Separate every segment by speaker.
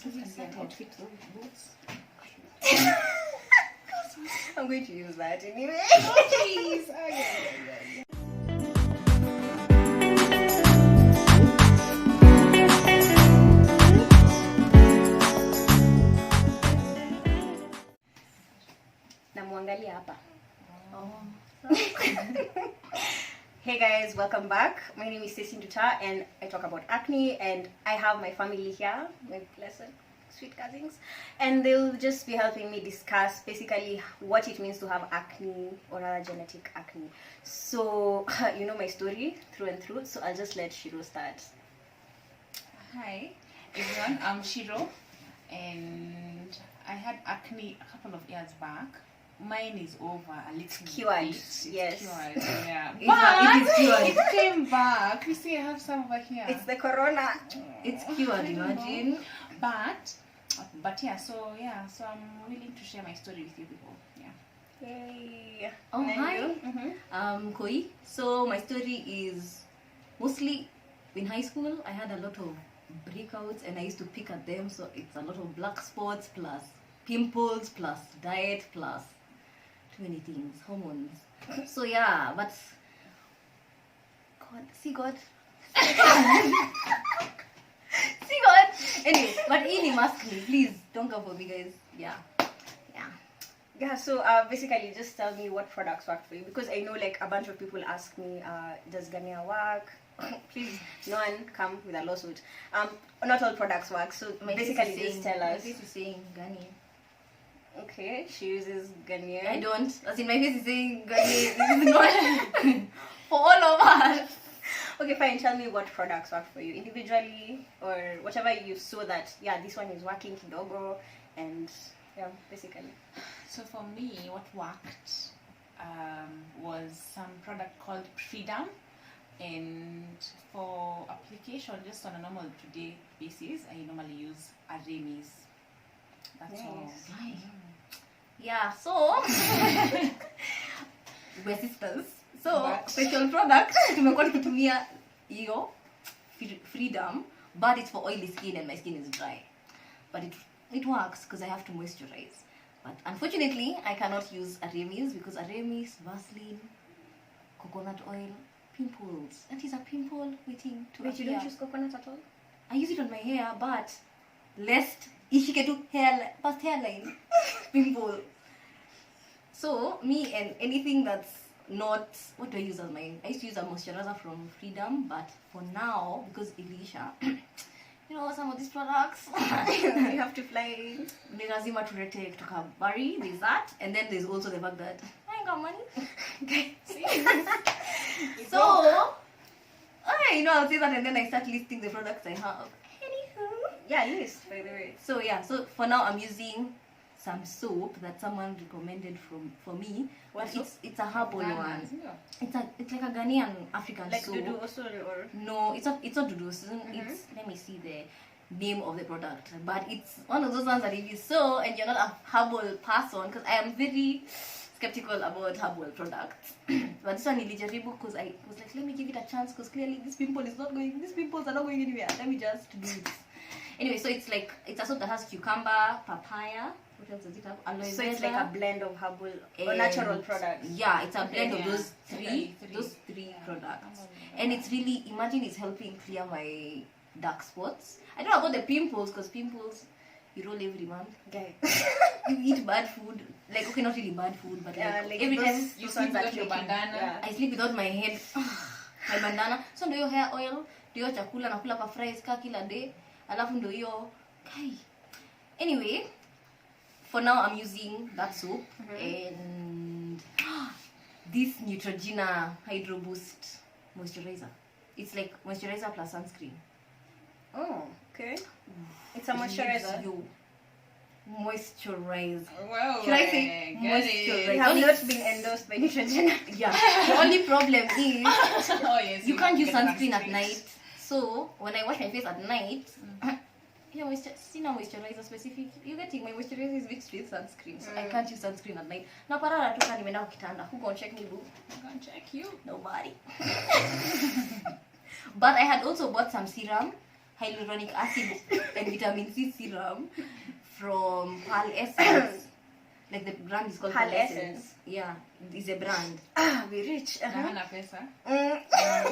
Speaker 1: Outfit, boots.
Speaker 2: I'm going to use that anyway.
Speaker 1: Oh, please. Oh, yeah.
Speaker 2: Namwangalia hapa. Hey guys, welcome back. My name is Stacey Nduta and I talk about acne, and I have my family here, my blessed sweet cousins, and they'll just be helping me discuss basically what it means to have acne or other genetic acne. So you know my story through and through, so I'll just let Shiro start.
Speaker 1: Hi everyone, I'm Shiro and I had acne a couple of years back. Mine is over a little
Speaker 2: Cured,
Speaker 1: bit.
Speaker 2: yes.
Speaker 1: Cured, yeah.
Speaker 2: It is cured.
Speaker 1: It came back. You see, I have some over here.
Speaker 2: It's the corona.
Speaker 1: It's cured, imagine. But yeah, so I'm willing to share my story with you people. Yeah.
Speaker 2: Yay.
Speaker 3: Oh,
Speaker 2: And
Speaker 3: hi.
Speaker 2: you? Mhm.
Speaker 3: Kui. So my story is mostly in high school. I had a lot of breakouts and I used to pick at them. So it's a lot of black spots plus pimples plus diet plus too many things, hormones. So yeah, but God, see God. See God. Anyway, but any mask me, please don't come for me, guys. Yeah.
Speaker 2: Yeah, so basically just tell me what products work for you, because I know like a bunch of people ask me, does Garnier work? Please, no one come with a lawsuit. Not all products work, so basically just tell us.
Speaker 3: My face is saying Garnier.
Speaker 2: Okay, she uses Garnier.
Speaker 3: I don't. As in my face is saying Garnier. This is not for all of us.
Speaker 2: Okay, fine. Tell me what products work for you individually, or whatever you saw that, yeah, this one is working kidogo, and yeah, basically.
Speaker 1: So for me, what worked was some product called Freedom, and for application just on a normal today basis, I normally use Aremis. That's all.
Speaker 3: Nice. Yeah, so we're sisters. So
Speaker 1: But-
Speaker 3: special product tumekuwa tukitumia hiyo Freedom, but it's for oily skin and my skin is dry. But it works because I have to moisturize. But unfortunately, I cannot use Aremis because Aremis, Vaseline, coconut oil, pimples. And it's a pimple waiting to
Speaker 2: Wait, you
Speaker 3: appear.
Speaker 2: don't use coconut at all?
Speaker 3: I use it on my hair, but lest ishike tu hair past hairline pimple. So me and anything that's not, what do I use as my, I used to use a moisturizer from Freedom, but for now because Elisha, you know, some of these products
Speaker 2: You have to fly.
Speaker 3: ni lazima turete kutoka Bari. There's that, and then there's also the fact that I ain't got money. Okay. So you know, I'll say that and then I start listing the products I have.
Speaker 2: Yeah, list, by the way.
Speaker 3: So yeah, so for now I'm using some soap that someone recommended for me.
Speaker 2: What
Speaker 3: But
Speaker 2: soap?
Speaker 3: it's a herbal
Speaker 1: Ghana,
Speaker 3: one.
Speaker 1: yeah.
Speaker 3: It's like a Ghanaian African
Speaker 2: Like
Speaker 3: soap.
Speaker 2: Dudu also, or
Speaker 3: No, it's not Dudu. It's, let me see the name of the product. But it's one of those ones that if you saw and you're not a herbal person, because I am very skeptical about herbal products. But this one nilijaribu because I was like, let me give it a chance because clearly these pimples are not going anywhere. Let me just do it. Anyway, so it's a soap that has cucumber, papaya. What else does it have? Aloe
Speaker 2: so it's like
Speaker 3: vera,
Speaker 2: a blend of herbal or
Speaker 3: and-
Speaker 2: natural products.
Speaker 3: Yeah, it's a blend of
Speaker 1: Yeah.
Speaker 3: those three
Speaker 1: Yeah.
Speaker 3: products. And it's really, imagine it's helping clear my dark spots. I don't know about the pimples because pimples you roll every month.
Speaker 2: Okay.
Speaker 3: You eat bad food. Like, okay, not really bad food, but like every time
Speaker 1: You sleep without your bandana.
Speaker 2: Yeah.
Speaker 3: I sleep without my head, my bandana. So ndio hiyo hair oil, ndio hiyo chakula nakula pa fries ka kila day. Alafu ndio hiyo kai. Anyway, for now I'm using that soap and this Neutrogena Hydro Boost moisturizer. It's like moisturizer plus sunscreen.
Speaker 2: Oh, okay. It's a
Speaker 3: It leaves
Speaker 2: moisturizer.
Speaker 3: you moisturize.
Speaker 1: Well,
Speaker 3: Should I say
Speaker 1: get
Speaker 3: moisturize?
Speaker 1: it.
Speaker 2: You have not been endorsed by Neutrogena.
Speaker 3: Yeah. The only problem is
Speaker 1: Oh yes.
Speaker 3: you can't use
Speaker 1: get
Speaker 3: sunscreen at
Speaker 1: straight.
Speaker 3: night. So when I wash my face at night, sina moisturizer specific. You getting my moisturizer is mixed with sunscreen. So I can't use sunscreen at night. Na parara tu kani nimeenda kwa kitanda. Who gonna check me, boo?
Speaker 1: I'm gonna check you.
Speaker 3: Nobody. But I had also bought some serum, hyaluronic acid and vitamin C serum from Pearl Essence. Like the brand is called
Speaker 2: Pearl
Speaker 3: Pearl Essence.
Speaker 2: Essence.
Speaker 3: Yeah, it's a brand.
Speaker 2: We rich.
Speaker 1: Na hana pesa.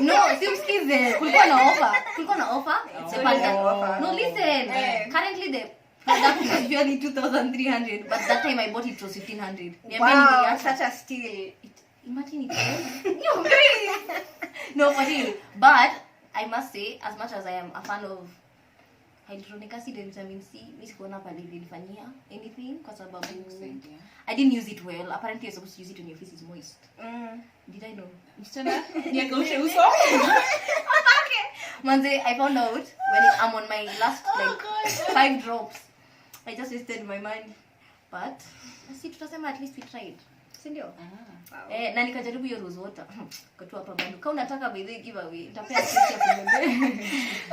Speaker 3: No, simsikize. Kulikuwa na offer.
Speaker 2: It's
Speaker 3: The
Speaker 2: only
Speaker 3: Pearl-
Speaker 2: an offer.
Speaker 3: No, listen. Currently the product is usually 2,300, but that time I bought it was 1,500.
Speaker 2: Wow, such a steal.
Speaker 3: Imagine it. You're crazy. No, for real. But I must say, as much as I am a fan of hyaluronic acid and vitamin C, mimi sikuona pale ilinifanyia anything kwa sababu I didn't use it well. Apparently you're supposed to use it when your face is moist. Did I know?
Speaker 1: Msichana, niakaushe uso.
Speaker 3: Okay. Manze, I found out when I'm on my last like 5 drops. I just wasted my money. But see, tutasema at least we tried. Si ndio?
Speaker 2: Wow.
Speaker 3: Na nikajaribu hiyo rose water. Katu hapa bado. Kama unataka by the giveaway, nitapea kitu ya kumwambia.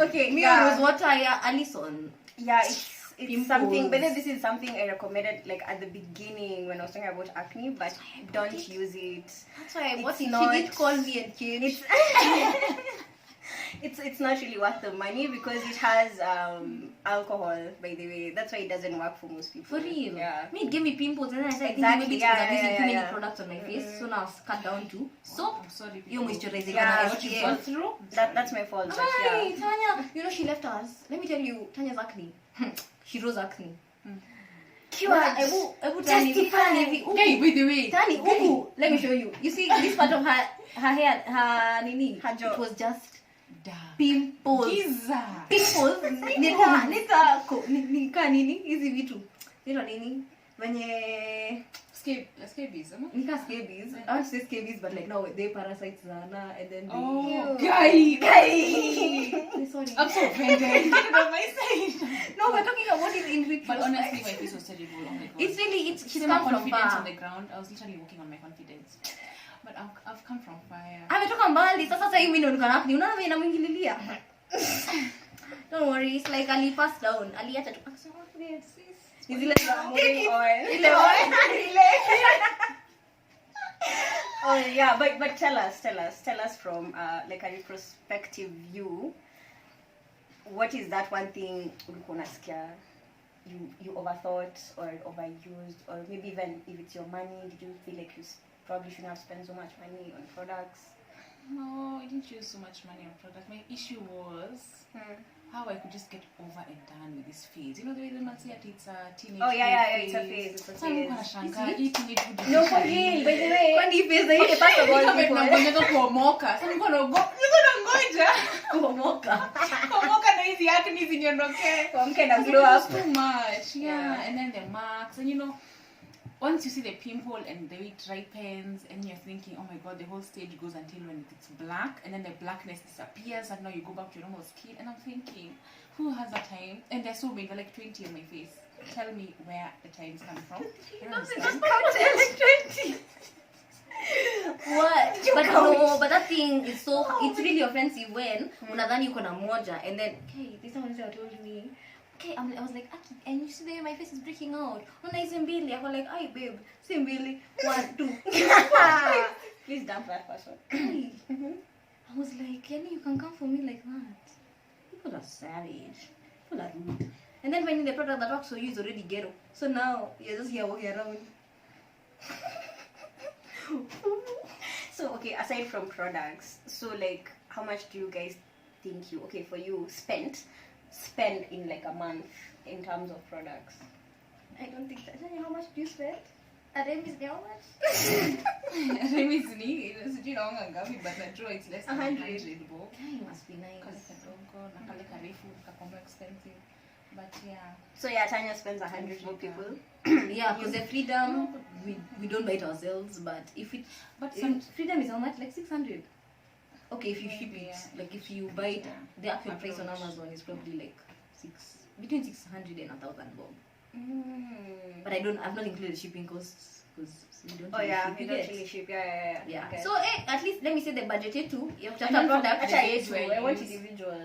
Speaker 2: Okay,
Speaker 3: Me
Speaker 2: yeah.
Speaker 3: rose water ya Alison.
Speaker 2: Yeah, it's
Speaker 3: Pimples.
Speaker 2: something, but then this is something I recommended like at the beginning when I was talking about acne, but don't use it.
Speaker 3: That's why I
Speaker 2: It's
Speaker 3: bought it.
Speaker 2: not-
Speaker 3: She did call me and came.
Speaker 2: It's not really worth the money because it has alcohol, by the way. That's why it doesn't work for most people.
Speaker 3: For real.
Speaker 2: Yeah.
Speaker 3: Me, it gave me pimples and then I said,
Speaker 2: Exactly,
Speaker 3: I think maybe it's because I'm
Speaker 2: yeah,
Speaker 3: using too many
Speaker 2: yeah.
Speaker 3: products on my face. So now I've cut down to soap.
Speaker 1: I'm sorry.
Speaker 3: You moisturizing
Speaker 2: Yeah,
Speaker 3: and
Speaker 2: what
Speaker 1: You've
Speaker 3: SPF.
Speaker 1: gone through.
Speaker 2: That's my fault, but
Speaker 3: Hi,
Speaker 2: yeah.
Speaker 3: Tanya. You know she left us. Let me tell you, Tanya's acne. Shiro's acne.
Speaker 2: Cured.
Speaker 3: Ebu Tani,
Speaker 2: Testify.
Speaker 1: Hey, by the way.
Speaker 3: Tani, uku. Let me show you. You see this part of her hair, her nini.
Speaker 2: Her jaw.
Speaker 3: It was just
Speaker 1: Da.
Speaker 3: pimples.
Speaker 1: Giza.
Speaker 3: Pimples. Nika nini? Hizi vitu. Zero nini? Venye
Speaker 1: Scabies, am I?
Speaker 3: nika scabies. I want to say scabies, but like now they parasites Zana and then they...
Speaker 1: Oh,
Speaker 2: Ew.
Speaker 1: guy.
Speaker 3: Sorry.
Speaker 1: I'm so offended. Get it on my side.
Speaker 3: No, we're talking about it in retrospect.
Speaker 1: But honestly, my face was terrible. Oh my god.
Speaker 3: It's really, she's
Speaker 1: See my
Speaker 3: come from
Speaker 1: confidence
Speaker 3: far.
Speaker 1: on the ground. I was literally working on my confidence. But I've come from fire.
Speaker 3: Ametoka mbali sasa hivi ndio niko na acne. Unaona mimi namwingililia. Don't worry, it's like Ali passed down. Ali acha tu. Akasema confidence. Is ile
Speaker 2: Moving on.
Speaker 3: ile one.
Speaker 2: Oh yeah, but tell us from like a retrospective view, what is that one thing ulikuwa unasikia you overthought or overused, or maybe even if it's your money, did you feel like you probably shouldn't have spent so much money on products?
Speaker 1: No, I didn't use so much money on product. My issue was how I could just get over and done with this phase. You know the way they might say that it's a teenage
Speaker 2: Oh yeah,
Speaker 1: phase.
Speaker 2: it's a phase. It's a
Speaker 1: So I'm
Speaker 2: phase.
Speaker 1: gonna shangaa, hii teenage would
Speaker 2: No, for real, by the way.
Speaker 3: Kwani pesa hii
Speaker 2: Okay, first of all,
Speaker 1: Kama
Speaker 2: people-
Speaker 1: tunangoja kuomoka. Sasa niko ngoja.
Speaker 3: kuomoka.
Speaker 1: Kuomoka na hizi acne zinyondokee.
Speaker 2: Kuamka na
Speaker 1: It
Speaker 2: glow
Speaker 1: was
Speaker 2: up.
Speaker 1: too much. Yeah.
Speaker 2: Yeah.
Speaker 1: And then the marks, and you know, once you see the pimple and the way it ripens, and you're thinking, oh my god, the whole stage goes until when it's black, and then the blackness disappears, and now you go back to your normal skin. And I'm thinking, who has the time? And there's so many, they're like 20 on my face. Tell me where the times come from. I don't understand.
Speaker 3: What? But no, but that thing is so, it's really offensive when unadhani uko na moja and then, hey, this one told me, okay, I was like, Aki, and you see there my face is breaking out. Una hizi mbili. I was like, ay babe, si mbili. 1, 2.
Speaker 2: Please dump that person.
Speaker 3: Hey. I was like, Kenny, you can come for me like that. People are savage. People are rude. And then when the product that works for you is already ghetto. So now you're just here walking around.
Speaker 2: So okay, aside from products, so like how much do you guys think you for you spend in like a month in terms of products?
Speaker 3: I don't think that. How much do you spend? Aremi is how much?
Speaker 1: Remizini, sijui naonga ngapi, but najua it's less than
Speaker 2: 100.
Speaker 1: 100 bob.
Speaker 3: Yeah, it must be nice.
Speaker 1: Kale kadogo na kale karefu kakombo expensive. But yeah.
Speaker 2: So yeah, Tanya spends 100 more people.
Speaker 3: Yeah, because the freedom we don't buy it ourselves, but if it freedom is how much? Like 600. Okay, if you ship
Speaker 1: Maybe,
Speaker 3: it,
Speaker 1: yeah.
Speaker 3: like if you buy it, the actual price on
Speaker 1: Approach.
Speaker 3: Amazon is probably like between 600 and 1,000 bob. But I've not included shipping costs because we don't.
Speaker 2: Oh
Speaker 3: really
Speaker 2: yeah,
Speaker 3: ship
Speaker 2: we
Speaker 3: it
Speaker 2: don't
Speaker 3: yet.
Speaker 2: really ship. Yeah.
Speaker 3: Yeah.
Speaker 2: Okay.
Speaker 3: So at least let me say the budget here too. You have to
Speaker 1: And
Speaker 3: have
Speaker 1: then
Speaker 3: product.
Speaker 2: Actually,
Speaker 1: Age where
Speaker 2: I want
Speaker 1: you use-
Speaker 2: individual.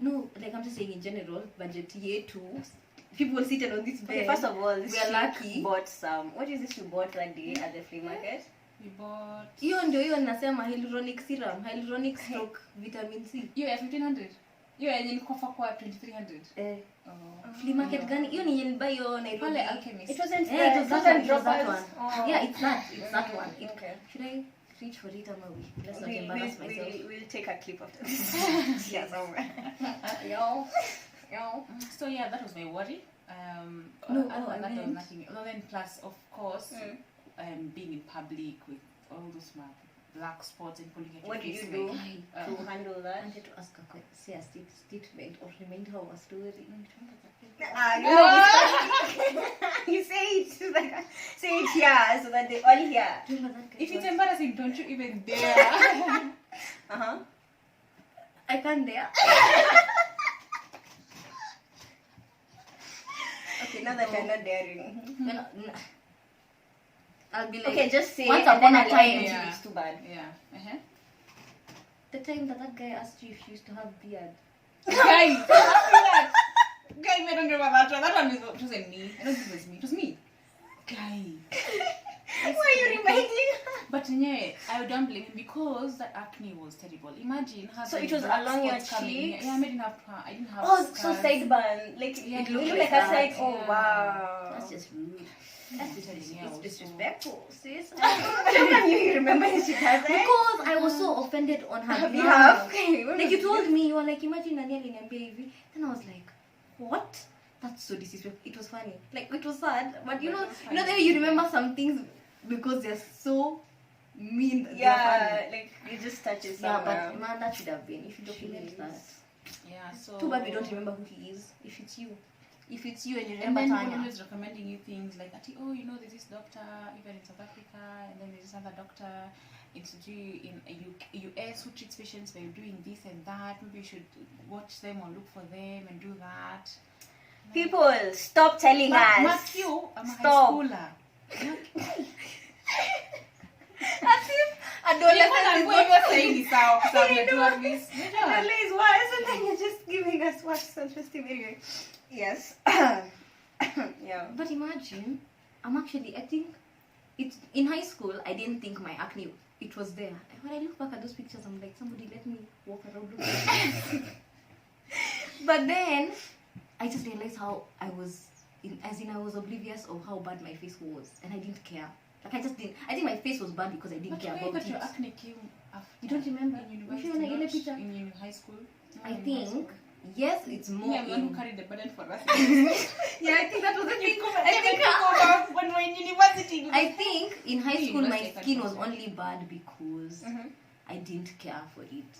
Speaker 3: No, like I'm just saying in general, budget year two. People seated on this bed.
Speaker 2: Okay, first of all, this
Speaker 3: we are
Speaker 2: chick
Speaker 3: lucky.
Speaker 2: bought some. What is this you bought that day at the flea market?
Speaker 1: We bought
Speaker 3: hiyo ndio hiyo nasema hyaluronic serum, hyaluronic stroke vitamin C.
Speaker 1: you have 1500. You are in Kofa kwa 2300. Oh.
Speaker 3: Flea market gani? Hiyo ni yenye buy yo Nairobi.
Speaker 1: Pale Alchemist.
Speaker 2: It wasn't
Speaker 3: Yeah, it was that one. It was that
Speaker 2: droppers.
Speaker 3: one.
Speaker 2: Oh.
Speaker 3: Yeah, it's that one.
Speaker 2: Okay.
Speaker 3: Should I reach for it or no? Let's not embarrass myself.
Speaker 2: We'll take a clip of this. Yeah, somewhere. Yo.
Speaker 1: So yeah, that was my worry.
Speaker 3: No,
Speaker 1: other than that,
Speaker 3: I
Speaker 1: there was
Speaker 3: meant-
Speaker 1: nothing. Other than plus, of course, being in public with all those black spots and pulling at
Speaker 2: What
Speaker 1: your
Speaker 2: did
Speaker 1: face,
Speaker 2: you do
Speaker 1: like,
Speaker 2: to handle
Speaker 3: I
Speaker 2: that?
Speaker 3: wanted to ask say a statement or remind her of a story.
Speaker 2: You say it say it here so that they all hear.
Speaker 3: Remember that guy?
Speaker 1: if it's embarrassing, don't you even dare.
Speaker 3: I can't dare.
Speaker 2: Okay, now that you're not daring.
Speaker 3: When, I'll be like,
Speaker 2: Okay, just say
Speaker 3: once
Speaker 2: it and
Speaker 3: upon
Speaker 2: then
Speaker 3: a
Speaker 2: I'll
Speaker 3: time,
Speaker 2: end it.
Speaker 1: yeah.
Speaker 2: It's too bad.
Speaker 1: Yeah. Uh-huh.
Speaker 3: the time that guy asked you if you used to have beard.
Speaker 1: Guys, that. Guys, I don't remember that one. That one wasn't me. I don't think it was me. It was me. Guy.
Speaker 2: Why are you reminding her?
Speaker 1: But yeah, I don't blame him because that acne was terrible. Imagine having
Speaker 2: So it was
Speaker 1: black
Speaker 2: along your
Speaker 1: spots coming.
Speaker 2: cheeks?
Speaker 1: Yeah, I didn't have
Speaker 2: Oh, so
Speaker 1: scars.
Speaker 2: sideburn. Like
Speaker 1: Yeah,
Speaker 2: it
Speaker 1: it
Speaker 2: looked
Speaker 1: looked
Speaker 2: like
Speaker 1: like
Speaker 2: a side.
Speaker 1: that,
Speaker 2: Oh
Speaker 1: yeah.
Speaker 2: wow.
Speaker 3: That's just rude.
Speaker 1: That's
Speaker 3: That's
Speaker 1: just
Speaker 3: disrespectful, sis.
Speaker 2: How come you remember she has it?
Speaker 3: Because I was so offended on her
Speaker 2: You
Speaker 3: behalf.
Speaker 2: have.
Speaker 3: Like you told me, you were like, imagine Nani aliniambia hivi. Then I was like, what? That's so disrespectful. It was funny. Like it was sad, but you
Speaker 1: But
Speaker 3: know,
Speaker 1: it was
Speaker 3: you know,
Speaker 1: funny.
Speaker 3: then you remember some things because they're so mean. That they're
Speaker 2: Yeah,
Speaker 3: funny.
Speaker 2: like you just touch it
Speaker 3: Yeah,
Speaker 2: somewhere.
Speaker 3: but man, that should have been. If you document that.
Speaker 1: Yeah, so
Speaker 3: Too bad we don't remember who he is. If it's you. If it's you and you
Speaker 1: And
Speaker 3: remember
Speaker 1: then people
Speaker 3: Tanya.
Speaker 1: always recommending you things like, oh, you know, there's this doctor even in South Africa, and then there's this other doctor in US who treats patients by doing this and that. Maybe you should watch them or look for them and do that.
Speaker 2: People, stop telling
Speaker 1: Mark
Speaker 2: us.
Speaker 1: you, I'm a high
Speaker 2: Stop.
Speaker 1: schooler.
Speaker 3: As if
Speaker 1: Adolescent is
Speaker 3: what
Speaker 1: not saying this out. So I'm
Speaker 2: I
Speaker 1: doing
Speaker 2: know.
Speaker 1: this.
Speaker 2: Adela is worse, and then you're just giving us what's so interesting anyway. Yes. Yeah.
Speaker 3: But imagine, I think it's in high school. I didn't think my acne it was there. And when I look back at those pictures, I'm like, somebody let me walk around looking. But then I just realized how I was I was oblivious of how bad my face was, and I didn't care. Like I just didn't. I think my face was bad because I didn't
Speaker 1: But
Speaker 3: care
Speaker 1: where
Speaker 3: about
Speaker 1: got your
Speaker 3: it.
Speaker 1: acne came after?
Speaker 3: You don't remember?
Speaker 1: In
Speaker 3: If
Speaker 1: university,
Speaker 3: you wanna get a
Speaker 1: not
Speaker 3: picture.
Speaker 1: in high school?
Speaker 3: I
Speaker 1: In high
Speaker 3: think
Speaker 1: school.
Speaker 3: yes, it's more.
Speaker 1: Me, I'm the one
Speaker 3: in-
Speaker 1: who carried the burden for us.
Speaker 3: Yeah, I think that was the thing.
Speaker 1: When we're in university.
Speaker 3: I think in high
Speaker 1: Me,
Speaker 3: school my
Speaker 1: university,
Speaker 3: skin was
Speaker 1: I
Speaker 3: only bad because
Speaker 2: Mhm.
Speaker 3: I didn't care for it.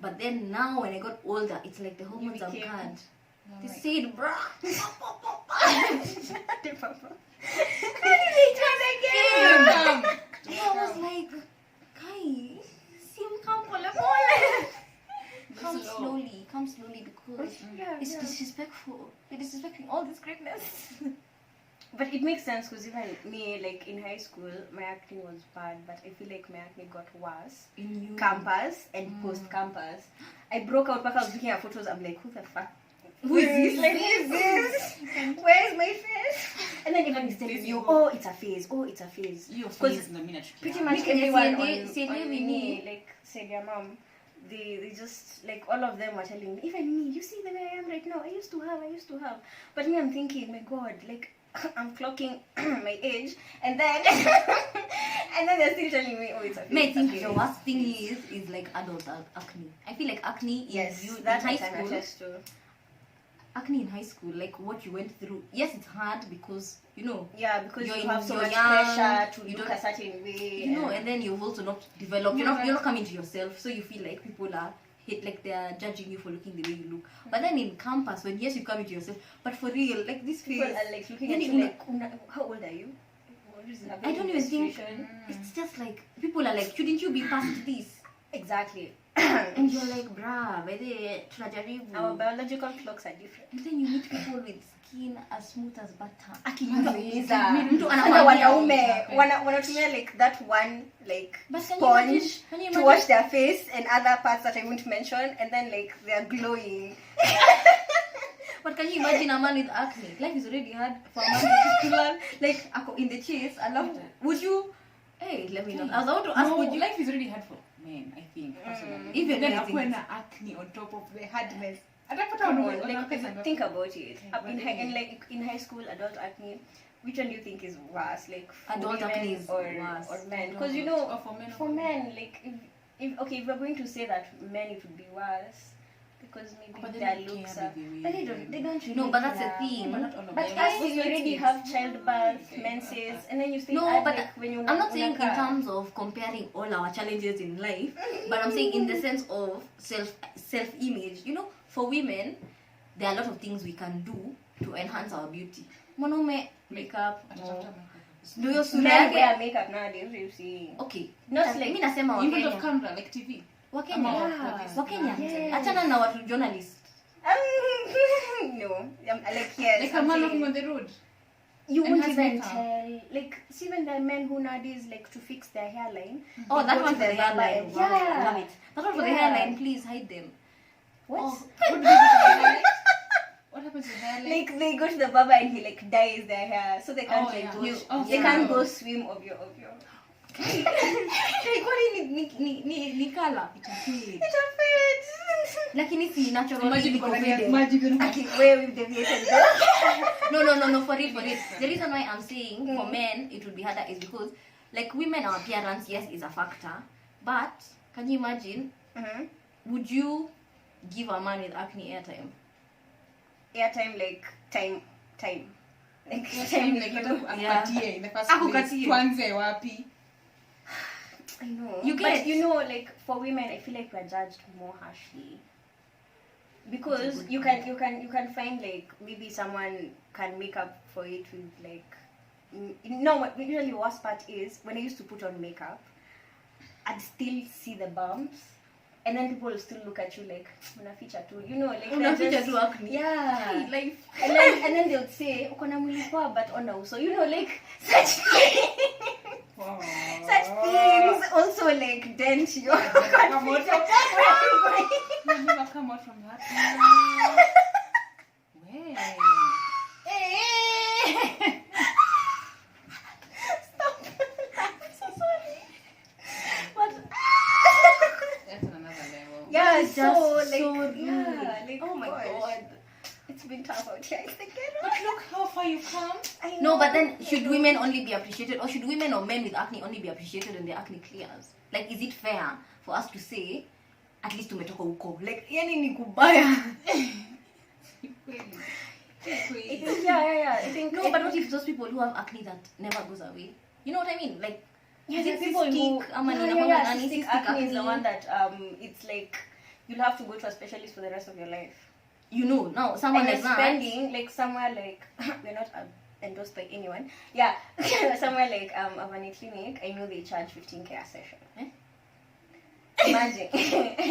Speaker 3: But then now when I got older, it's like the hormones have
Speaker 2: became-
Speaker 3: had.
Speaker 1: I'm
Speaker 3: They
Speaker 1: like,
Speaker 3: said, bruh.
Speaker 1: "Come."
Speaker 3: I was like, Kai, sim come pole. Come
Speaker 1: slow.
Speaker 3: slowly because
Speaker 2: Yeah,
Speaker 3: it's
Speaker 2: yeah.
Speaker 3: disrespectful. You're disrespecting all this greatness.
Speaker 2: But it makes sense because even me, like in high school, my acne was bad, but I feel like my acne got worse.
Speaker 3: In you.
Speaker 2: Campus and post-campus. I broke out back. I was looking at photos. I'm like, who the fuck?
Speaker 3: Who is this?
Speaker 2: Like, who is this? Where is my face? And then even he's telling you, oh, it's a phase. Oh, it's a phase.
Speaker 1: Your
Speaker 2: Because
Speaker 1: face is the minute.
Speaker 2: pretty
Speaker 3: Yeah.
Speaker 2: much
Speaker 3: Because
Speaker 2: everyone
Speaker 3: say
Speaker 2: on
Speaker 3: they
Speaker 2: me,
Speaker 3: me.
Speaker 2: like said your mom, they just like all of them were telling me, even me, you see the way I am right now. I used to have. But me, I'm thinking, my God, like I'm clocking my age, and then and then they're still telling me, oh, it's a phase.
Speaker 3: May I
Speaker 2: it's a
Speaker 3: think
Speaker 2: phase,
Speaker 3: the
Speaker 2: it's a
Speaker 3: worst thing
Speaker 2: phase."
Speaker 3: is like adult acne. I feel like acne
Speaker 2: Yes,
Speaker 3: in
Speaker 2: that's
Speaker 3: high
Speaker 2: what I can
Speaker 3: school.
Speaker 2: attest to.
Speaker 3: Acne in high school, like what you went through. Yes, it's hard because you know,
Speaker 2: Yeah, because
Speaker 3: You're
Speaker 2: you
Speaker 3: in-
Speaker 2: have so
Speaker 3: you're
Speaker 2: much
Speaker 3: young,
Speaker 2: pressure to
Speaker 3: you
Speaker 2: look
Speaker 3: don't-
Speaker 2: a certain way.
Speaker 3: you know, and then you've also not developed. You're not coming to yourself, so you feel like people are like they're judging you for looking the way you look. But then in campus, when yes, you come into yourself, but for real, like this
Speaker 2: people
Speaker 3: phase,
Speaker 2: are like looking
Speaker 3: then
Speaker 2: at
Speaker 3: you
Speaker 2: you
Speaker 3: know-
Speaker 2: like, how old are you? What is
Speaker 3: I
Speaker 2: happening
Speaker 3: don't
Speaker 2: in
Speaker 3: even
Speaker 2: this
Speaker 3: think
Speaker 2: situation?
Speaker 3: it's just like people are like, shouldn't you be past this?
Speaker 2: Exactly.
Speaker 3: And you're like, bruh, whether tunajaribu.
Speaker 2: Our biological clocks are different.
Speaker 3: And then you meet people with skin as smooth as butter.
Speaker 2: Akiuza.
Speaker 3: Mtu
Speaker 2: Hata
Speaker 3: anakwambia
Speaker 2: wanaume wanatumia like that one like
Speaker 3: But can you
Speaker 2: sponge
Speaker 3: imagine- can you
Speaker 2: to
Speaker 3: imagine-
Speaker 2: wash their face and other parts that I won't mention, and then like they're glowing.
Speaker 3: But can you imagine a man with acne? Life is already hard for a man to learn. Like, ako in the chase, I love. Would you? Hey, let me know. I was about to ask,
Speaker 1: No,
Speaker 3: would you?
Speaker 1: life is really hard for men. men, I think, personally.
Speaker 3: Even
Speaker 1: then
Speaker 3: I think
Speaker 1: akuwe na acne on top of the hardness. Atapata
Speaker 2: Come on,
Speaker 1: wanawake
Speaker 2: like
Speaker 1: sana.
Speaker 2: think about it.
Speaker 1: Yeah, but
Speaker 2: Like in high school, adult acne, which one do you think is worse? Like for
Speaker 3: Adult
Speaker 2: women
Speaker 3: acne is worse.
Speaker 2: or men?
Speaker 1: I
Speaker 2: Because you
Speaker 1: don't
Speaker 2: know,
Speaker 1: know. Or for men or
Speaker 2: for
Speaker 1: women.
Speaker 2: men, like if we're going to say that men it would be worse because maybe
Speaker 1: But they
Speaker 2: their
Speaker 1: don't
Speaker 2: looks
Speaker 1: care
Speaker 2: are,
Speaker 1: by the way
Speaker 2: but they don't really
Speaker 3: No, but that's the
Speaker 2: care.
Speaker 3: thing.
Speaker 1: But not all of
Speaker 2: But
Speaker 1: them.
Speaker 2: us,
Speaker 1: Most
Speaker 2: you already
Speaker 1: kids.
Speaker 2: have childbirth,
Speaker 1: Okay.
Speaker 2: menses, and then you still
Speaker 3: No,
Speaker 2: add,
Speaker 3: but
Speaker 2: like, when you
Speaker 3: I'm not saying in terms of comparing all our challenges in life, but I'm saying in the sense of self image. You know, for women, there are a lot of things we can do to enhance our beauty. Mwanaume makeup,
Speaker 1: Atatafuta makeup.
Speaker 3: do your sura
Speaker 2: men
Speaker 3: yake.
Speaker 2: wear makeup nowadays. You see,
Speaker 3: Okay,
Speaker 2: Not
Speaker 3: not
Speaker 2: like-
Speaker 3: like mimi nasema
Speaker 1: In front of
Speaker 3: Wakenya.
Speaker 1: camera, like TV.
Speaker 3: Wakenya.
Speaker 1: Ama
Speaker 3: Wakenya.
Speaker 2: Yes.
Speaker 3: Achana na watu journalist.
Speaker 2: no, like yes,
Speaker 1: Like a
Speaker 2: I'm
Speaker 1: man
Speaker 2: saying-
Speaker 1: walking on the road.
Speaker 2: You won't
Speaker 1: Enhance
Speaker 2: even
Speaker 1: makeup.
Speaker 2: tell. Like, see when the men who nowadays like to fix their hairline.
Speaker 3: Oh,
Speaker 2: they
Speaker 3: that
Speaker 2: go
Speaker 3: one
Speaker 2: to
Speaker 3: for the
Speaker 2: barber
Speaker 3: hairline.
Speaker 2: and-
Speaker 3: Wow,
Speaker 2: Yeah.
Speaker 3: love it. That one for the
Speaker 2: Yeah.
Speaker 3: hairline, please hide them.
Speaker 2: What?
Speaker 3: Oh.
Speaker 1: What do they do to the hairline? What happens to the hairline?
Speaker 2: Like they go to the barber and he like dyes their hair, so they can't
Speaker 1: Oh,
Speaker 2: like
Speaker 1: yeah.
Speaker 2: go.
Speaker 1: Oh,
Speaker 2: they
Speaker 3: yeah.
Speaker 2: can't go swim of your.
Speaker 3: Hey, kwani ni color?
Speaker 2: It's a fate.
Speaker 3: Lakini si natural.
Speaker 1: Imagine
Speaker 3: iko
Speaker 1: kuna
Speaker 3: faded.
Speaker 1: magic.
Speaker 2: Okay, where we've deviated though.
Speaker 3: No, for it. The reason why I'm saying for men it would be harder is because, like, women, our appearance, yes, is a factor. But can you imagine? Would you give a man with acne airtime?
Speaker 2: Airtime, like time. Like
Speaker 1: Time
Speaker 2: like
Speaker 1: like
Speaker 3: Yeah.
Speaker 1: akukatie in the first
Speaker 3: Akukatie.
Speaker 1: place. Tuanze wapi?
Speaker 2: I know.
Speaker 3: You
Speaker 2: But
Speaker 3: get-
Speaker 2: you know, like for women, I feel like we're judged more harshly. Because you can find like maybe someone can make up for it with like what usually worst part is when I used to put on makeup, I'd still see the bumps, and then people will still look at you like una feature too, you know, like
Speaker 3: Una
Speaker 2: they're
Speaker 3: feature
Speaker 2: just-
Speaker 3: tu acne.
Speaker 2: yeah.
Speaker 3: Life.
Speaker 2: And then they'll say uko na mwili poa but ona uso, you know, like such such things also like dent your confidence.
Speaker 1: You never come out from that. Way.
Speaker 2: Stop. I'm so sorry. But
Speaker 1: That's on another level.
Speaker 2: yeah,
Speaker 3: That is
Speaker 2: so
Speaker 3: just
Speaker 2: like
Speaker 3: so rude.
Speaker 2: yeah, like
Speaker 3: Oh my
Speaker 2: gosh.
Speaker 3: God.
Speaker 2: It's been tough out here. It's the ghetto.
Speaker 1: But look how far you've come.
Speaker 2: I
Speaker 3: No, but
Speaker 2: know.
Speaker 3: then should women only be appreciated, or should women or men with acne only be appreciated when their acne clears? Like, is it fair for us to say, at least tumetoka huko? Like, yani ni kubaya.
Speaker 2: Yeah. I think
Speaker 3: No, but what if those people who have acne that never goes away? You know what I mean? Like,
Speaker 2: yeah,
Speaker 3: is
Speaker 2: the
Speaker 3: it
Speaker 2: people who
Speaker 3: cystic? Ama ni
Speaker 2: yeah,
Speaker 3: inakuanga nani?
Speaker 2: cystic
Speaker 3: Cystic
Speaker 2: acne is the
Speaker 3: acne?
Speaker 2: one that it's like you'll have to go to a specialist for the rest of your life.
Speaker 3: You know, now someone
Speaker 2: And
Speaker 3: like
Speaker 2: you're
Speaker 3: that.
Speaker 2: spending like somewhere like we're not endorsed by anyone. Yeah, somewhere like a Vanity clinic. I know they charge 15K a session. Imagine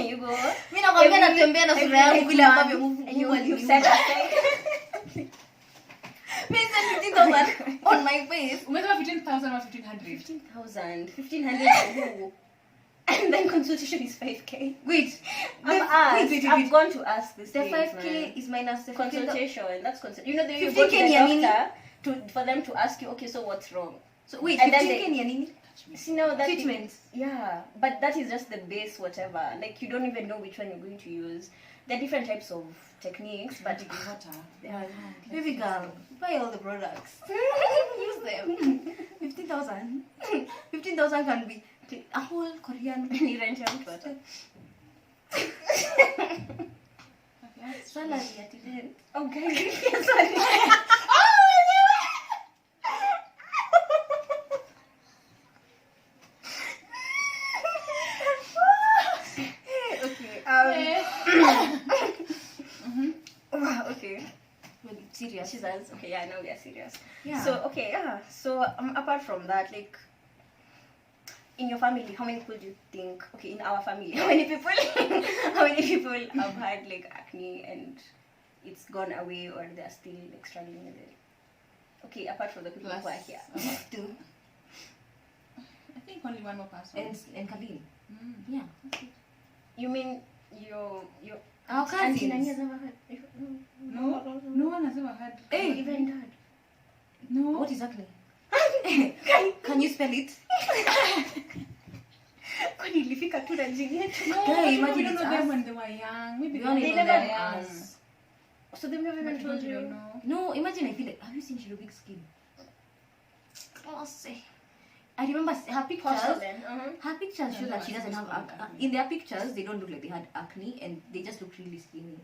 Speaker 2: you go.
Speaker 3: Mimi nakwambia natembea na sura yangu vile ambavyo
Speaker 2: you set aside.
Speaker 3: Mimi sasa 50,000 on my face.
Speaker 1: Umesema 15,000 or 1,500?
Speaker 2: 1500 and then consultation is 5K.
Speaker 3: Wait,
Speaker 2: I've gone to ask this.
Speaker 3: the
Speaker 2: things,
Speaker 3: 5K
Speaker 2: man.
Speaker 3: is minus the
Speaker 2: Consultation. That's you know, you
Speaker 3: 15K
Speaker 2: go to the
Speaker 3: ni ya nini?
Speaker 2: doctor for them to ask you, okay, so what's wrong?
Speaker 3: So wait,
Speaker 2: And then
Speaker 3: 15K ni ya nini?
Speaker 2: See, no, that
Speaker 3: Treatment.
Speaker 2: Yeah, but that is just the base, whatever. Like you don't even know which one you're going to use. There are different types of techniques, but
Speaker 3: Baby girl, buy all the products. Use them. 15,000. 15,000 can be a whole Korean
Speaker 2: you rent your Twitter.
Speaker 3: salary at the end.
Speaker 2: Okay. Sorry. Okay. Okay.
Speaker 3: Well, serious.
Speaker 2: Jesus. Okay, yeah, now we are serious.
Speaker 3: Yeah.
Speaker 2: So okay, yeah. So apart from that, like in your family, how many people do you think? Okay, in our family, how many people? How many people have had like acne and it's gone away, or they're still like struggling with it? Okay, apart from the people who are here.
Speaker 3: Two.
Speaker 1: I think only one more person.
Speaker 3: And Kalin.
Speaker 1: Mm.
Speaker 3: Yeah. That's it.
Speaker 2: You mean your
Speaker 3: Our
Speaker 2: auntie Nani
Speaker 3: cousins.
Speaker 2: has never had?
Speaker 1: No one has ever had.
Speaker 3: Hey.
Speaker 2: Even dad.
Speaker 1: No.
Speaker 3: What is acne? Can you spell it?
Speaker 2: Kwani ilifika tu na like,
Speaker 1: No,
Speaker 3: Guy,
Speaker 1: we
Speaker 3: imagine
Speaker 1: don't
Speaker 3: it's
Speaker 1: know them
Speaker 3: us.
Speaker 1: when they were young. Maybe
Speaker 3: We only
Speaker 2: They
Speaker 3: know
Speaker 2: never
Speaker 3: them
Speaker 1: young.
Speaker 3: as.
Speaker 2: so they've never even
Speaker 1: But
Speaker 2: told
Speaker 1: we don't
Speaker 2: you.
Speaker 1: know.
Speaker 3: No, imagine I feel like, have you seen Shiro big skin? Oh, say. I remember her pictures.
Speaker 2: Porcelain.
Speaker 3: Her pictures show
Speaker 1: No,
Speaker 3: that she doesn't have acne. In their pictures, they don't look like they had acne, and they just look really skinny,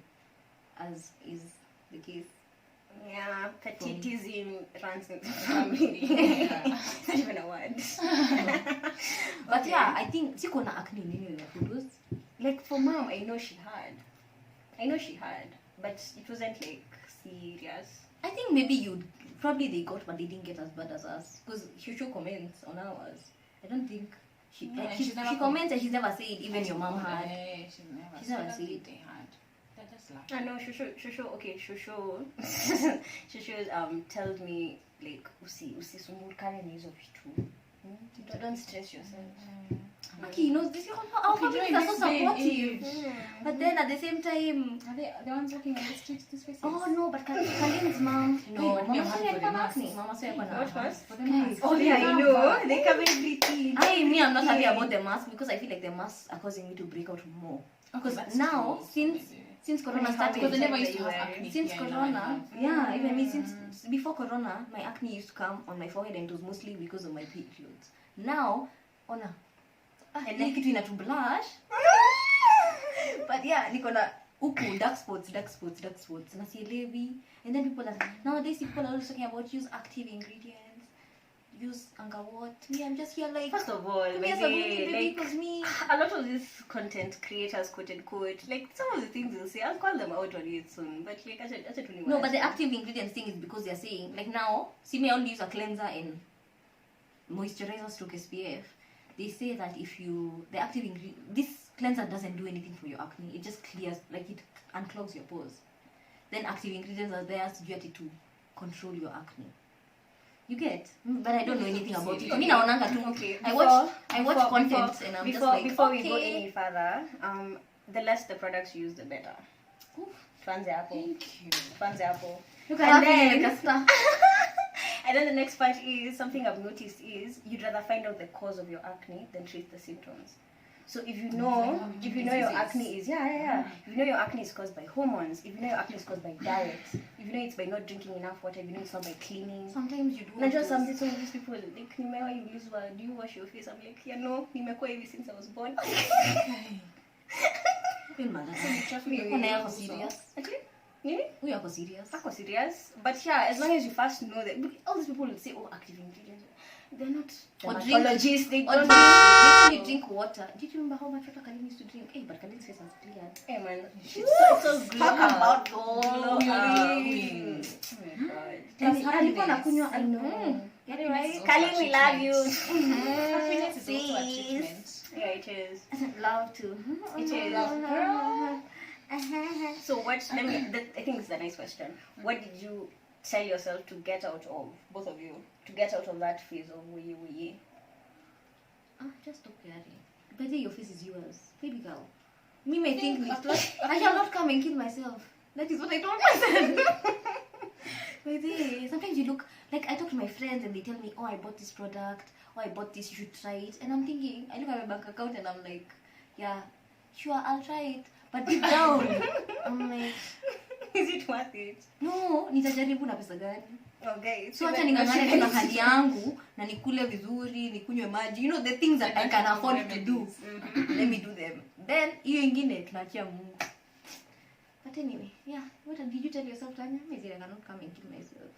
Speaker 3: as is the case.
Speaker 2: Yeah, petitism runs in the family.
Speaker 1: Yeah.
Speaker 2: It's not even a word.
Speaker 3: But
Speaker 2: Okay.
Speaker 3: yeah, I think siko na acne nini in the photos.
Speaker 2: Like for mom, I know she had, but it wasn't like serious.
Speaker 3: I think maybe probably they got, but they didn't get as bad as us. Because Shushu comments on ours. I don't think she
Speaker 1: Yeah,
Speaker 3: like,
Speaker 1: she's
Speaker 3: she
Speaker 1: never
Speaker 3: comments and she's never said even your mom had.
Speaker 1: She's
Speaker 3: She's never
Speaker 1: said
Speaker 3: seen.
Speaker 1: they had. They're just
Speaker 2: I
Speaker 1: laughing.
Speaker 2: know Shushu Shushu told me like usisumbukane na hizo vitu. Don't stress yourself.
Speaker 3: Maki, you know, this our
Speaker 1: Okay,
Speaker 3: families
Speaker 1: during
Speaker 3: are so
Speaker 1: this day and
Speaker 3: supportive.
Speaker 1: age.
Speaker 3: But then at the same time,
Speaker 1: Are they the ones walking on the streets these faces?
Speaker 3: oh no, but Kalim's mom. No,
Speaker 1: But
Speaker 3: Mama
Speaker 1: I'm happy
Speaker 3: said
Speaker 1: for the
Speaker 3: acne.
Speaker 1: masks.
Speaker 3: Mama said
Speaker 2: What was?
Speaker 1: For the
Speaker 3: Guys.
Speaker 1: masks.
Speaker 2: Oh yeah, I know. They cover everything.
Speaker 3: I'm not happy about the mask because I feel like the masks are causing me to break out more. Because
Speaker 1: That's
Speaker 3: now,
Speaker 1: true.
Speaker 3: since Corona
Speaker 2: Because
Speaker 3: started,
Speaker 1: Because they never
Speaker 2: Inside
Speaker 1: used to
Speaker 2: the
Speaker 1: have
Speaker 2: US.
Speaker 1: acne.
Speaker 3: since
Speaker 1: Yeah, I know,
Speaker 3: Corona,
Speaker 1: I know.
Speaker 3: yeah, even me since before Corona, my acne used to come on my forehead and it was mostly because of my periods. Now, ona, and then kitu inatu blush. But yeah, niko na uku dark spots, na sielewi. And then nowadays people are also talking about use active ingredients, use angawot. Me, I'm just here like,
Speaker 2: First of all,
Speaker 3: me as a baby, because me.
Speaker 2: a lot of these content creators, quote unquote, like some of the things they'll say, I'll call them out on it soon. But like, I said,
Speaker 3: No, but the active ingredients thing is because they're saying, like now, see me, I only use a cleanser and moisturizer stroke SPF. They say that if you, the active ingredient, this cleanser doesn't do anything for your acne. It just clears, like it unclogs your pores. Then active ingredients are there to control your acne. You get? But I don't know anything about it. I mean,
Speaker 2: Okay,
Speaker 3: I watch content and I'm just like,
Speaker 2: before we
Speaker 3: okay.
Speaker 2: go any further, the less the products you use, the better. Fancy apple.
Speaker 1: Thank you.
Speaker 2: Fancy apple.
Speaker 3: Look
Speaker 2: And
Speaker 3: at
Speaker 2: then-
Speaker 3: that, like a star.
Speaker 2: And then the next part is something I've noticed is you'd rather find out the cause of your acne than treat the symptoms. So if you know your acne is if you know your acne is caused by hormones, if you know your acne is caused by diet, if you know it's by not drinking enough water, if you know it's not by cleaning.
Speaker 3: Sometimes you do.
Speaker 2: Not just some of these people like nimewa ulizwa, do you wash your face? I'm like, yeah, no, nimekuwa hivi since I was born.
Speaker 3: Even mother.
Speaker 2: Maybe.
Speaker 3: Kuna yako serious.
Speaker 2: Okay. Nini?
Speaker 3: Who yako serious?
Speaker 2: Ako serious. But yeah, as long as you first know that all these people will say, oh, active ingredients. They're not
Speaker 3: Or
Speaker 2: dermatologists. They
Speaker 3: Or
Speaker 2: don't
Speaker 3: they drink water. Did you remember how much water Kalim used to drink? Hey, but Kalim's face was cleared.
Speaker 2: Hey man, it's so
Speaker 3: Talk about
Speaker 2: glowing.
Speaker 3: glowing.
Speaker 2: Oh my god.
Speaker 3: And alikuwa
Speaker 1: happiness.
Speaker 3: nakunywa, I know.
Speaker 2: Anyway,
Speaker 1: also
Speaker 2: Kali,
Speaker 1: a
Speaker 2: we love you.
Speaker 1: Happiness is also a
Speaker 2: Sis.
Speaker 1: treatment.
Speaker 2: Yeah, it is.
Speaker 3: Love too.
Speaker 2: It is.
Speaker 1: Girl.
Speaker 2: So what? I think it's a nice question. What did you tell yourself to get out of, both of you, to get out of that phase of wee?
Speaker 3: Just stop caring. Better your face is yours. Baby girl. Me may think I shall not come and kill myself. That is what I told myself. Baby, sometimes you look, like I talk to my friends and they tell me, oh, I bought this product, oh, I bought this, you should try it. And I'm thinking, I look at my bank account and I'm like, yeah, sure, I'll try it. But deep down, I'm like,
Speaker 2: Is it worth it?
Speaker 3: no, nitajaribu na pesa gani?
Speaker 2: Okay.
Speaker 3: So hata ningangane tu na hali yangu na nikule vizuri, nikunywe maji. You know the things that I can afford to do. Let me do them. Then hiyo ingine tunaachia Mungu. But anyway, yeah. What did you tell yourself, Tanya? Maybe I cannot come and kill myself.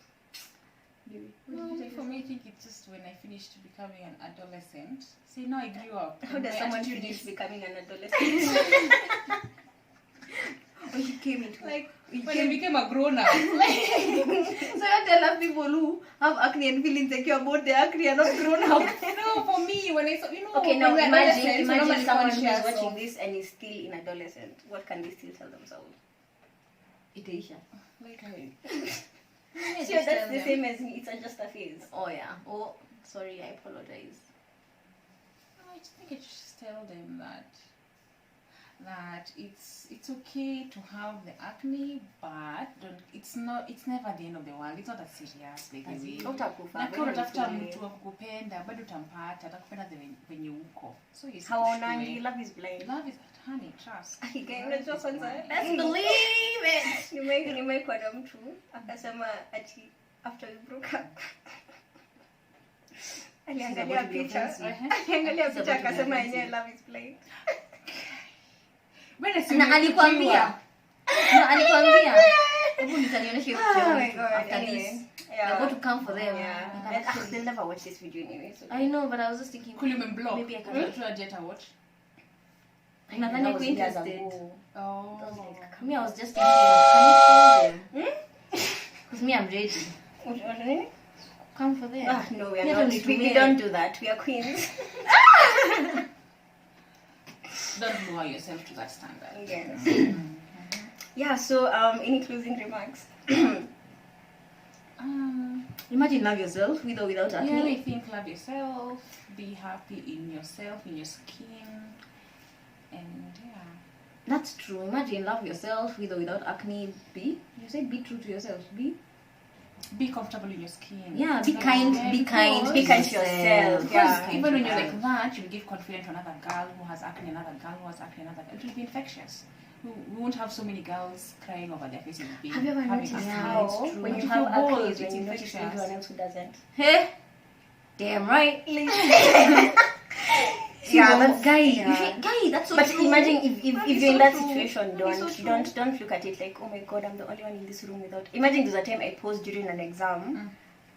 Speaker 1: No, for me, I think it's just when I finished becoming an adolescent. See, now I grew up.
Speaker 2: How does
Speaker 1: My
Speaker 2: someone
Speaker 1: attitude
Speaker 2: finish
Speaker 1: is-
Speaker 2: becoming an adolescent?
Speaker 3: Or you came into
Speaker 1: Like,
Speaker 3: you
Speaker 1: when I
Speaker 3: came,
Speaker 1: became a grown up.
Speaker 3: so you tell people who have acne and feel insecure about their acne are not grown up.
Speaker 1: No, for me, when I saw, you know,
Speaker 2: Okay, now
Speaker 1: when we're adolescents,
Speaker 2: imagine
Speaker 1: normally
Speaker 2: someone who
Speaker 1: conscious
Speaker 2: is watching
Speaker 1: of-
Speaker 2: this and is still in adolescent. What can they still tell themselves?
Speaker 3: Itaisha.
Speaker 1: Like,
Speaker 2: So that's the same as me. It's just a phase.
Speaker 3: Oh yeah. Oh, sorry, I apologize.
Speaker 1: I just think I just tell them that that it's okay to have the acne, but it's never the end of the world. It's not as serious by the way.
Speaker 2: Utakufa,
Speaker 1: Na kama unatafuta
Speaker 2: very
Speaker 1: mtu wa kukupenda bado utampata, atakupenda venye uko. So you
Speaker 2: haonangi, love is blind.
Speaker 1: Love is honey, trust.
Speaker 2: Unajua kwanza,
Speaker 3: Let's believe it.
Speaker 2: Nimekuwa na mtu akasema ati after we broke up aliangalia picha akasema yenyewe love is blind.
Speaker 3: Na alikwambia hebu nitanionyesha hiyo picha after this. You're going to come for them.
Speaker 2: Yeah. They'll never watch this video anyway. So.
Speaker 3: I know, but I was just thinking
Speaker 1: maybe I can try to watch.
Speaker 3: Nadhani ako interested.
Speaker 1: Oh.
Speaker 3: Me, I was just thinking, can you show them? Because me, I'm ready.
Speaker 2: What?
Speaker 3: Come for them.
Speaker 2: No, we are not. We don't do that. We are queens.
Speaker 1: Don't lower yourself to that standard.
Speaker 2: Yes. Yeah, so any closing remarks?
Speaker 3: Imagine love yourself with or without acne.
Speaker 1: Yeah, I think love yourself, be happy in yourself, in your skin, and yeah.
Speaker 3: That's true. Imagine love yourself with or without acne. You said be true to yourself.
Speaker 1: Be comfortable in your skin.
Speaker 3: Yeah, be kind to yourself.
Speaker 2: Yeah.
Speaker 1: Even when you're like that, you'll give confidence to another girl who has acne, another girl who has acne, another girl. It will be infectious. We won't have so many girls crying over their faces.
Speaker 2: Have you ever noticed how when you have acne, when you notice everyone else who doesn't?
Speaker 3: Hey, damn right.
Speaker 2: Yeah, that's
Speaker 3: guy. That's so
Speaker 2: but
Speaker 3: true.
Speaker 2: Imagine if you're in that situation, don't look at it like, oh my god, I'm the only one in this room without. Imagine there's a time I posed during an exam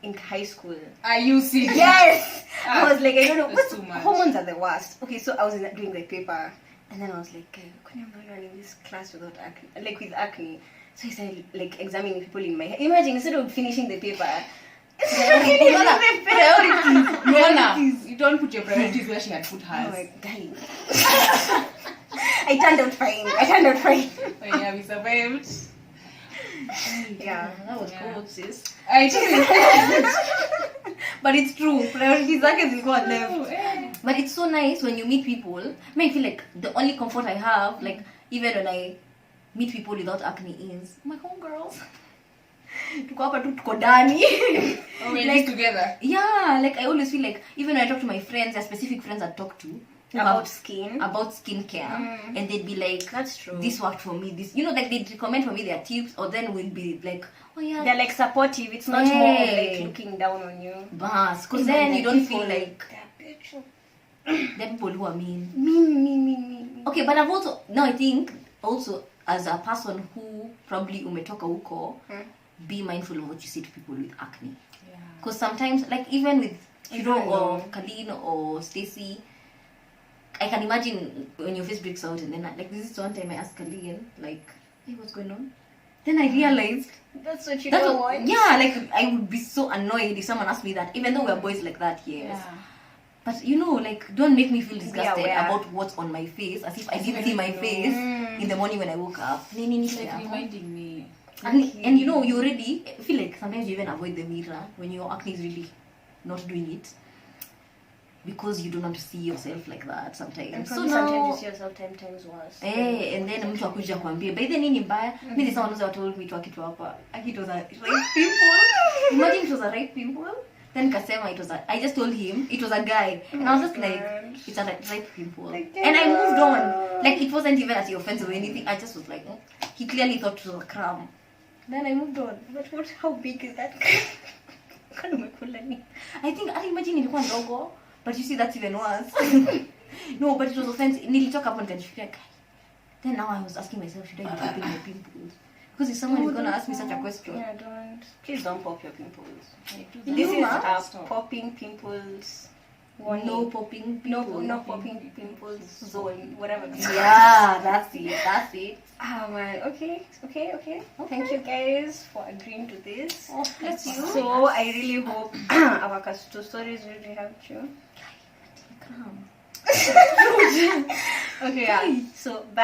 Speaker 2: in high school.
Speaker 1: Are you serious?
Speaker 2: Yes. I was like, I don't know.
Speaker 1: That's too much.
Speaker 2: Hormones are the worst. Okay, so I was doing the paper, and then I was like, couldn't I'm the only one in this class without acne, like with acne. So I started like examining people in my head. Imagine instead of finishing the paper.
Speaker 1: Priorities. You don't put your priorities where she had put hers.
Speaker 2: Oh my god. I turned out fine.
Speaker 1: Oh yeah, we survived.
Speaker 2: Yeah,
Speaker 3: that was cool, sis.
Speaker 2: But it's true. Priorities are what left.
Speaker 3: But it's so nice when you meet people. I feel like the only comfort I have, like even when I meet people without acne, is my homegirls. Tuko hapa tu tuko ndani.
Speaker 1: We're like together.
Speaker 3: Yeah, like I always feel like even when I talk to my friends, there are specific friends I talk to
Speaker 2: about
Speaker 3: skincare, and they'd be like,
Speaker 2: that's true,
Speaker 3: this worked for me, this, like they'd recommend for me their tips, or then we'll be like, oh yeah,
Speaker 2: they're like supportive. It's not more of like looking down on you,
Speaker 3: because then you don't feel like they're people who are mean. Okay, but I've also I think also as a person who probably umetoka huko, be mindful of what you say to people with acne, because sometimes, like even with Shiro or Colleen or Stacy, I can imagine when your face breaks out, and then like this is one time I asked Colleen, like, hey, what's going on? Then I realized
Speaker 2: that's what you don't want.
Speaker 3: Yeah, like I would be so annoyed if someone asked me that, even though we're boys like that, yes. Yeah. But like, don't make me feel disgusted about what's on my face, as if I didn't see my face in the morning when I woke up.
Speaker 1: It's like reminding me.
Speaker 3: And you already feel like sometimes you even avoid the mirror when your acne is really not doing it, because you don't want to see yourself like that sometimes.
Speaker 2: And so sometimes you see yourself 10 times worse.
Speaker 3: And then mtu akuja kuambia, by the nini mbaya, me this someone who told me to akitu hapa, it was a right pimple. Imagine it was a right pimple. Then kasema I just told him it was a guy, and I was just like, it's a right pimple, and I moved on. Like it wasn't even as offensive or anything. I just was like, he clearly thought it was a crumb. Then I moved on.
Speaker 2: But how big is that?
Speaker 3: I think, I imagine ilikuwa ndogo, but you see that's even worse. No, but it was offensive. Nilitoka hapo nikajifikiria. Then now I was asking myself, should I be popping my pimples? Because if someone is gonna ask me such a question,
Speaker 2: please don't pop your pimples.
Speaker 3: This
Speaker 2: is a popping pimples.
Speaker 3: No popping pimples.
Speaker 2: No popping pimples zone. Whatever.
Speaker 3: Yeah, that's it.
Speaker 2: Oh man. Okay. Thank you guys for agreeing to this.
Speaker 3: Oh, bless you.
Speaker 2: So I really hope our Kastuto stories really helped you. Okay. Yeah. So bye.